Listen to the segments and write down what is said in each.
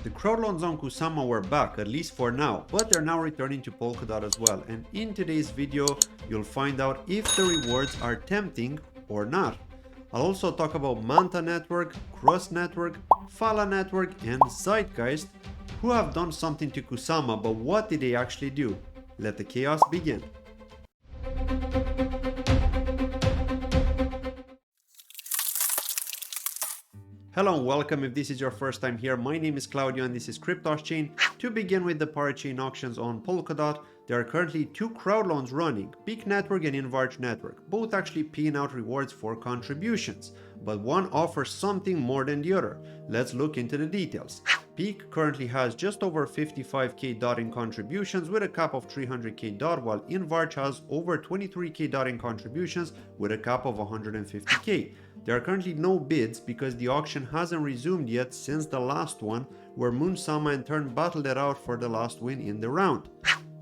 The crowdloans on Kusama were back, at least for now, but they're now returning to Polkadot as well, and in today's video you'll find out if the rewards are tempting or not. I'll also talk about Manta Network, Crust Network, Phala Network and Zeitgeist, who have done something to Kusama, but what did they actually do? Let the chaos begin. Hello and welcome. If this is your first time here, my name is Claudio and this is Crowdloan Chain. To begin with the parachain auctions on Polkadot, there are currently two crowdloans running, Peaq Network and InvArch Network, both actually paying out rewards for contributions, but one offers something more than the other. Let's look into the details. Peaq currently has just over 55k DOT in contributions with a cap of 300k DOT, while InvArch has over 23k DOT in contributions with a cap of 150k. There are currently no bids because the auction hasn't resumed yet since the last one, where Moonsama in turn battled it out for the last win in the round.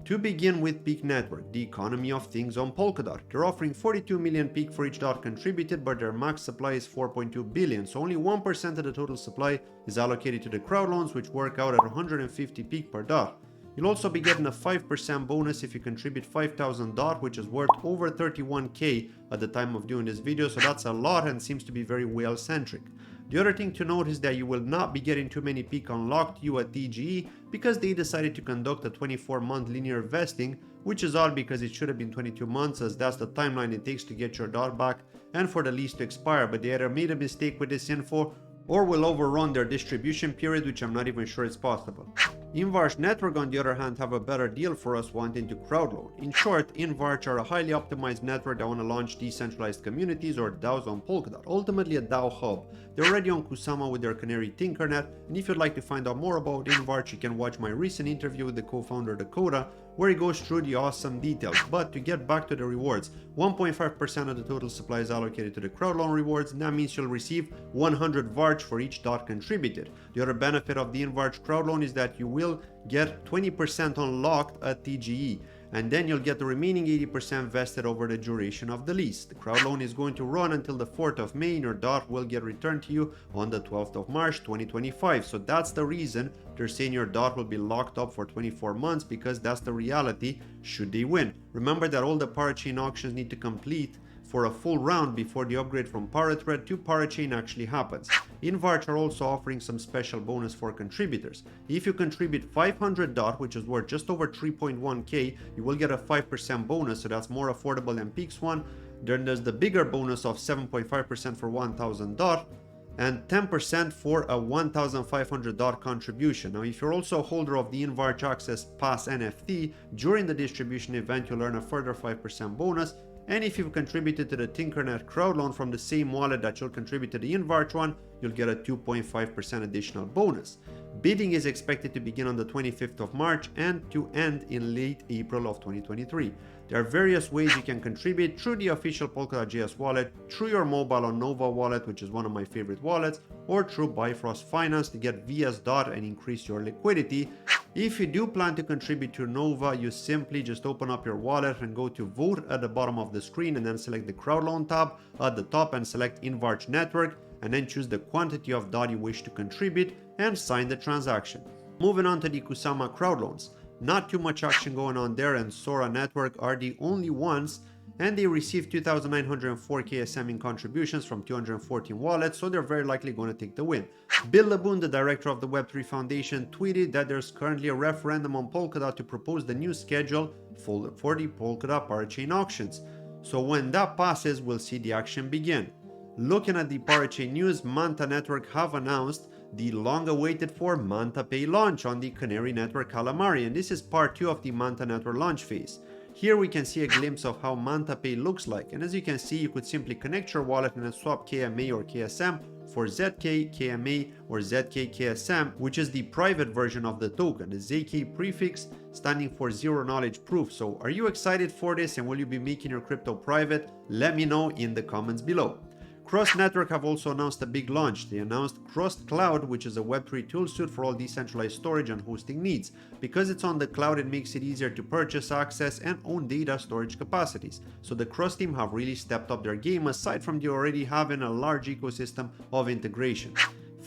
To begin with Peaq Network, the economy of things on Polkadot. They're offering 42 million Peaq for each DOT contributed, but their max supply is 4.2 billion, so only 1% of the total supply is allocated to the crowdloans, which work out at 150 Peaq per DOT. You'll also be getting a 5% bonus if you contribute 5,000 DOT, which is worth over 31k at the time of doing this video, so that's a lot and seems to be very whale centric. The other thing to note is that you will not be getting too many Peaq unlocked to you at TGE because they decided to conduct a 24-month linear vesting, which is odd because it should have been 22 months as that's the timeline it takes to get your DOT back and for the lease to expire, but they either made a mistake with this info or will overrun their distribution period, which I'm not even sure is possible. InvArch Network on the other hand have a better deal for us wanting to crowdloan. In short, InvArch are a highly optimized network that want to launch decentralized communities or DAOs on Polkadot, ultimately a DAO hub. They're already on Kusama with their canary Tinkernet, and if you'd like to find out more about InvArch, you can watch my recent interview with the co-founder Dakota, where he goes through the awesome details. But to get back to the rewards, 1.5% of the total supply is allocated to the crowdloan rewards, and that means you'll receive 100 Varch for each DOT contributed. The other benefit of the InvArch crowdloan is that you will get 20% unlocked at TGE, and then you'll get the remaining 80% vested over the duration of the lease. The crowdloan is going to run until the 4th of May and your DOT will get returned to you on the 12th of March 2025. So that's the reason they're saying your DOT will be locked up for 24 months, because that's the reality should they win. Remember that all the parachain auctions need to complete for a full round before the upgrade from Parathread to Parachain actually happens. InvArch are also offering some special bonus for contributors. If you contribute 500 DOT, which is worth just over 3.1k, you will get a 5% bonus, so that's more affordable than Peaq's one. Then there's the bigger bonus of 7.5% for 1000 DOT and 10% for a 1500 DOT contribution. Now, if you're also a holder of the InvArch Access Pass NFT, during the distribution event you'll earn a further 5% bonus. And if you've contributed to the Tinkernet crowdloan from the same wallet that you'll contribute to the InvArch one, you'll get a 2.5% additional bonus. Bidding is expected to begin on the 25th of March and to end in late April of 2023. There are various ways you can contribute: through the official Polkadot.js wallet, through your mobile on Nova wallet, which is one of my favorite wallets, or through Bifrost Finance to get VS DOT and increase your liquidity. If you do plan to contribute to Nova, you simply just open up your wallet and go to vote at the bottom of the screen and then select the crowdloan tab at the top and select InvArch Network, and then choose the quantity of DOT you wish to contribute and sign the transaction. Moving on to the Kusama crowdloans. Not too much action going on there, and Sora Network are the only ones, and they received 2,904 KSM in contributions from 214 wallets, so they're very likely going to take the win. Bill Laboon, the director of the Web3 Foundation, tweeted that there's currently a referendum on Polkadot to propose the new schedule for the Polkadot Parachain Auctions. So when that passes, we'll see the action begin. Looking at the Parachain news, Manta Network have announced the long-awaited for Manta Pay launch on the Canary Network Calamari, and this is part 2 of the Manta Network launch phase. Here we can see a glimpse of how Manta Pay looks like, and as you can see, you could simply connect your wallet and then swap KMA or KSM for ZK, KMA or ZK KSM, which is the private version of the token, the ZK prefix standing for Zero Knowledge Proof. So are you excited for this, and will you be making your crypto private? Let me know in the comments below. Crust Network have also announced a big launch. They announced Crust Cloud, which is a Web3 toolsuit for all decentralized storage and hosting needs. Because it's on the cloud, it makes it easier to purchase, access, and own data storage capacities. So the Crust team have really stepped up their game, aside from the already having a large ecosystem of integration.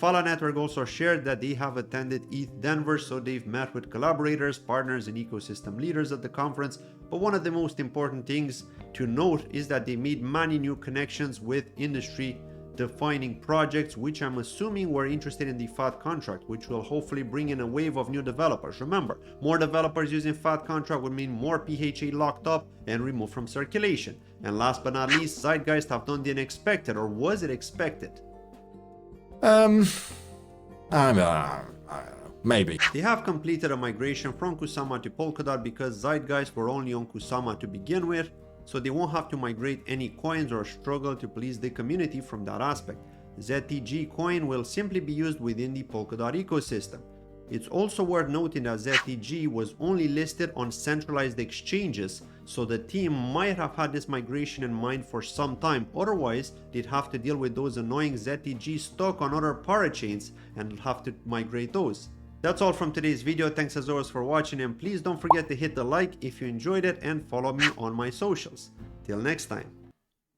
Phala Network also shared that they have attended ETH Denver, so they've met with collaborators, partners, and ecosystem leaders at the conference. But one of the most important things to note is that they made many new connections with industry defining projects, which I'm assuming were interested in the FAT contract, which will hopefully bring in a wave of new developers. Remember, more developers using FAT contract would mean more PHA locked up and removed from circulation. And last but not least, Zeitgeist have done the unexpected, or was it expected? Maybe. They have completed a migration from Kusama to Polkadot because Zeitgeist were only on Kusama to begin with, so they won't have to migrate any coins or struggle to please the community from that aspect. ZTG coin will simply be used within the Polkadot ecosystem. It's also worth noting that ZTG was only listed on centralized exchanges, so the team might have had this migration in mind for some time, otherwise they'd have to deal with those annoying ZTG stuck on other parachains and have to migrate those. That's all from today's video. Thanks as always for watching, and please don't forget to hit the like if you enjoyed it and follow me on my socials. Till next time.